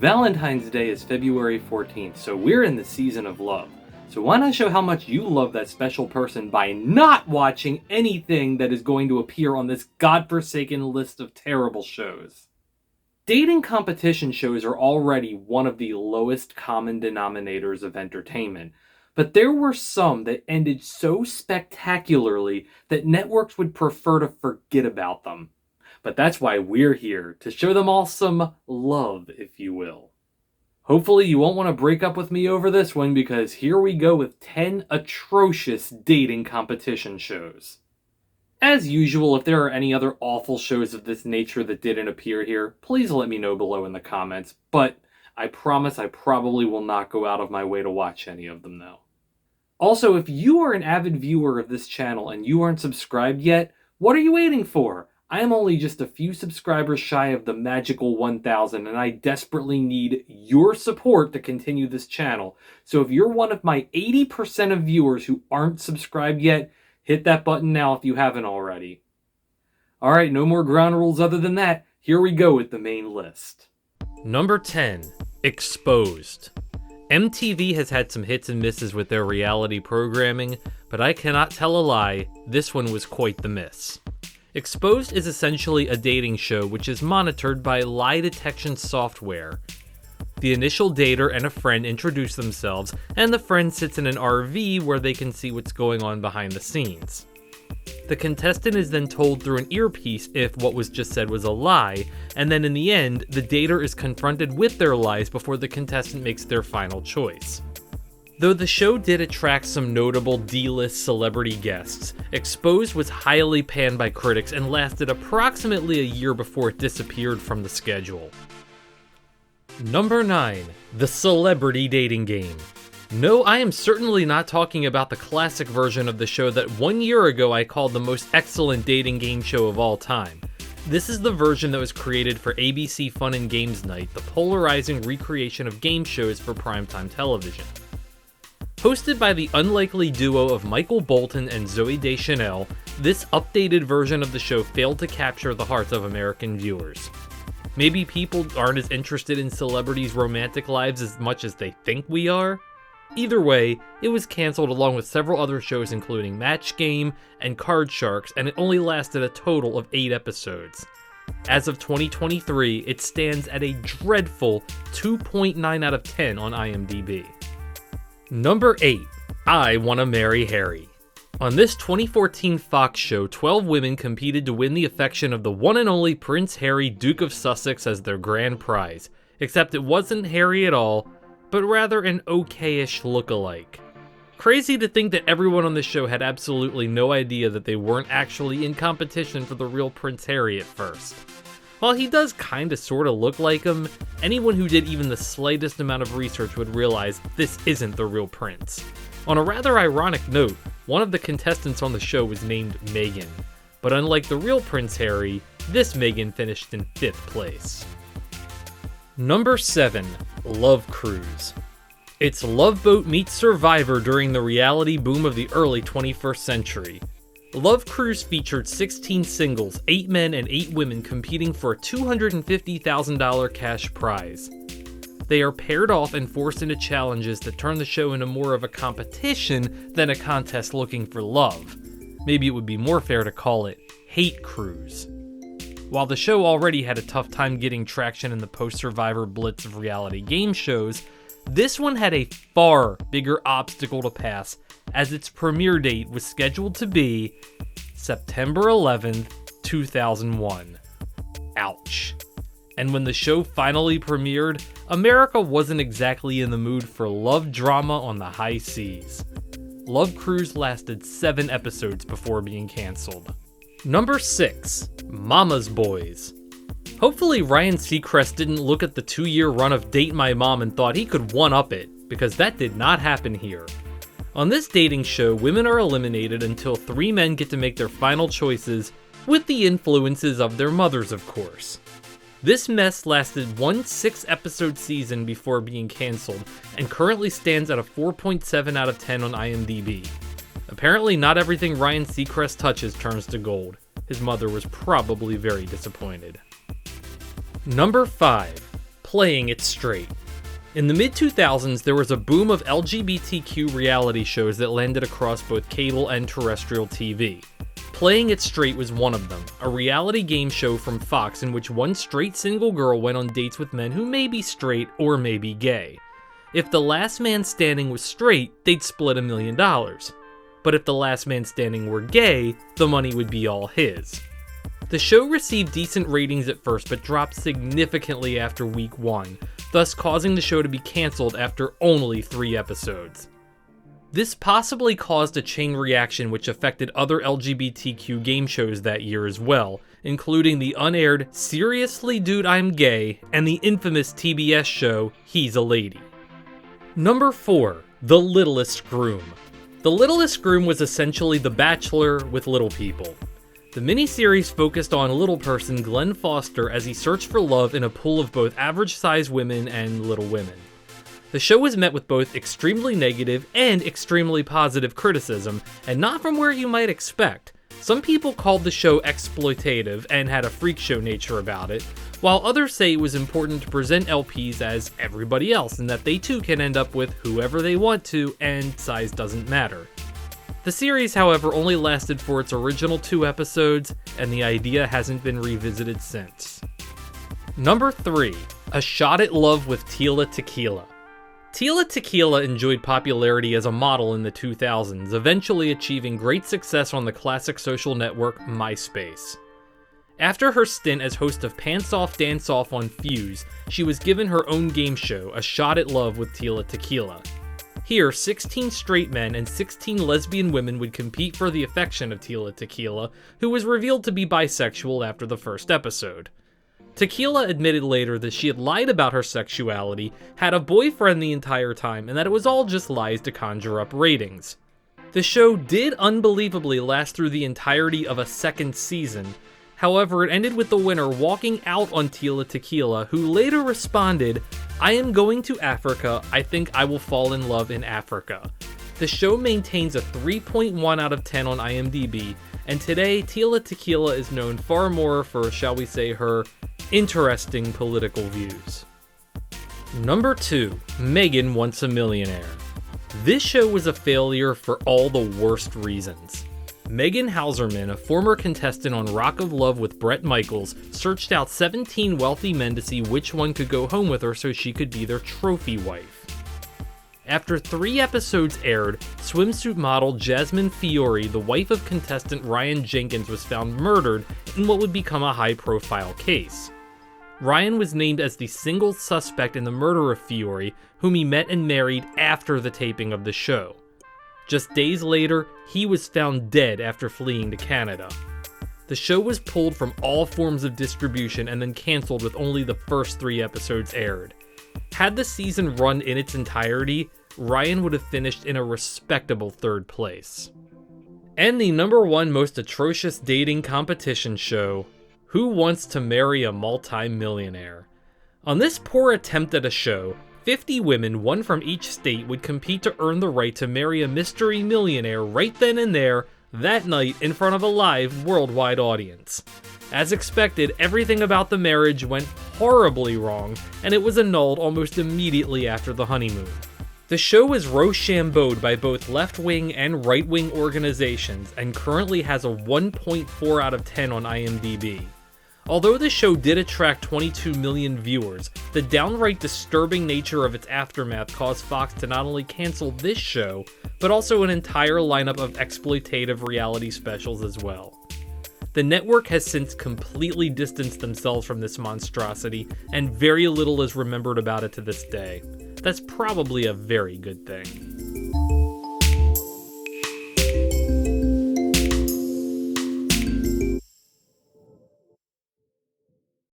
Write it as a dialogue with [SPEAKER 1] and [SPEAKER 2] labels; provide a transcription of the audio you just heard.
[SPEAKER 1] Valentine's Day is February 14th, so we're in the season of love. So why not show how much you love that special person by not watching anything that is going to appear on this godforsaken list of terrible shows? Dating competition shows are already one of the lowest common denominators of entertainment, but there were some that ended so spectacularly that networks would prefer to forget about them. But that's why we're here, to show them all some love, if you will. Hopefully you won't want to break up with me over this one, because here we go with 10 atrocious dating competition shows. As usual, if there are any other awful shows of this nature that didn't appear here, please let me know below in the comments, but I promise I probably will not go out of my way to watch any of them though. Also, if you are an avid viewer of this channel and you aren't subscribed yet, what are you waiting for? I am only just a few subscribers shy of the magical 1,000, and I desperately need your support to continue this channel. So if you're one of my 80% of viewers who aren't subscribed yet, hit that button now if you haven't already. Alright, no more ground rules other than that. Here we go with the main list. Number 10. Exposed. MTV has had some hits and misses with their reality programming, but I cannot tell a lie, this one was quite the miss. Exposed is essentially a dating show which is monitored by lie detection software. The initial dater and a friend introduce themselves, and the friend sits in an RV where they can see what's going on behind the scenes. The contestant is then told through an earpiece if what was just said was a lie, and then in the end, the dater is confronted with their lies before the contestant makes their final choice. Though the show did attract some notable D-list celebrity guests, Exposed was highly panned by critics and lasted approximately a year before it disappeared from the schedule. Number 9. The Celebrity Dating Game. No, I am certainly not talking about the classic version of the show that 1 year ago I called the most excellent dating game show of all time. This is the version that was created for ABC Fun and Games Night, the polarizing recreation of game shows for primetime television. Hosted by the unlikely duo of Michael Bolton and Zooey Deschanel, this updated version of the show failed to capture the hearts of American viewers. Maybe people aren't as interested in celebrities' romantic lives as much as they think we are? Either way, it was cancelled along with several other shows including Match Game and Card Sharks, and it only lasted a total of 8 episodes. As of 2023, it stands at a dreadful 2.9 out of 10 on IMDb. Number 8. I Wanna Marry Harry. On this 2014 Fox show, 12 women competed to win the affection of the one and only Prince Harry, Duke of Sussex, as their grand prize. Except it wasn't Harry at all, but rather an okay-ish look-alike. Crazy to think that everyone on the show had absolutely no idea that they weren't actually in competition for the real Prince Harry at first. While he does kinda sorta look like him, anyone who did even the slightest amount of research would realize this isn't the real prince. On a rather ironic note, one of the contestants on the show was named Meghan, but unlike the real Prince Harry, this Meghan finished in 5th place. Number 7. Love Cruise. It's Love Boat meets Survivor during the reality boom of the early 21st century. Love Cruise featured 16 singles, 8 men and 8 women competing for a $250,000 cash prize. They are paired off and forced into challenges that turn the show into more of a competition than a contest looking for love. Maybe it would be more fair to call it Hate Cruise. While the show already had a tough time getting traction in the post-Survivor blitz of reality game shows, this one had a far bigger obstacle to pass, as its premiere date was scheduled to be September 11th, 2001. Ouch. And when the show finally premiered, America wasn't exactly in the mood for love drama on the high seas. Love Cruise lasted 7 episodes before being canceled. Number 6. Mama's Boys. Hopefully Ryan Seacrest didn't look at the 2-year run of Date My Mom and thought he could one-up it, because that did not happen here. On this dating show, women are eliminated until 3 men get to make their final choices, with the influences of their mothers, of course. This mess lasted one 6-episode season before being cancelled, and currently stands at a 4.7 out of 10 on IMDb. Apparently not everything Ryan Seacrest touches turns to gold. His mother was probably very disappointed. Number 5. Playing It Straight. In the mid-2000s, there was a boom of LGBTQ reality shows that landed across both cable and terrestrial TV. Playing It Straight was one of them, a reality game show from Fox in which one straight single girl went on dates with men who may be straight or may be gay. If the last man standing was straight, they'd split $1 million. But if the last man standing were gay, the money would be all his. The show received decent ratings at first, but dropped significantly after week 1, thus causing the show to be cancelled after only 3 episodes. This possibly caused a chain reaction which affected other LGBTQ game shows that year as well, including the unaired Seriously Dude I'm Gay and the infamous TBS show He's a Lady. Number 4. The Littlest Groom. The Littlest Groom was essentially The Bachelor with little people. The miniseries focused on little person Glenn Foster as he searched for love in a pool of both average-sized women and little women. The show was met with both extremely negative and extremely positive criticism, and not from where you might expect. Some people called the show exploitative and had a freak show nature about it, while others say it was important to present LPs as everybody else and that they too can end up with whoever they want to and size doesn't matter. The series, however, only lasted for its original 2 episodes, and the idea hasn't been revisited since. Number 3. A Shot at Love with Tila Tequila. Tila Tequila enjoyed popularity as a model in the 2000s, eventually achieving great success on the classic social network MySpace. After her stint as host of Pants Off Dance Off on Fuse, she was given her own game show, A Shot at Love with Tila Tequila. Here, 16 straight men and 16 lesbian women would compete for the affection of Tila Tequila, who was revealed to be bisexual after the first episode. Tequila admitted later that she had lied about her sexuality, had a boyfriend the entire time, and that it was all just lies to conjure up ratings. The show did unbelievably last through the entirety of a second season. However, it ended with the winner walking out on Tila Tequila, who later responded, "I am going to Africa. I think I will fall in love in Africa." The show maintains a 3.1 out of 10 on IMDb, and today Tila Tequila is known far more for, shall we say, her interesting political views. Number 2. Megan Wants a Millionaire. This show was a failure for all the worst reasons. Megan Hauserman, a former contestant on Rock of Love with Bret Michaels, searched out 17 wealthy men to see which one could go home with her so she could be their trophy wife. After 3 episodes aired, swimsuit model Jasmine Fiore, the wife of contestant Ryan Jenkins, was found murdered in what would become a high-profile case. Ryan was named as the single suspect in the murder of Fiore, whom he met and married after the taping of the show. Just days later, he was found dead after fleeing to Canada. The show was pulled from all forms of distribution and then cancelled with only the first 3 episodes aired. Had the season run in its entirety, Ryan would have finished in a respectable 3rd place. And the number 1 most atrocious dating competition show, Who Wants to Marry a Multi-Millionaire? On this poor attempt at a show, 50 women, 1 from each state, would compete to earn the right to marry a mystery millionaire right then and there, that night, in front of a live, worldwide audience. As expected, everything about the marriage went horribly wrong, and it was annulled almost immediately after the honeymoon. The show was rochambeaued by both left-wing and right-wing organizations, and currently has a 1.4 out of 10 on IMDb. Although the show did attract 22 million viewers, the downright disturbing nature of its aftermath caused Fox to not only cancel this show, but also an entire lineup of exploitative reality specials as well. The network has since completely distanced themselves from this monstrosity, and very little is remembered about it to this day. That's probably a very good thing.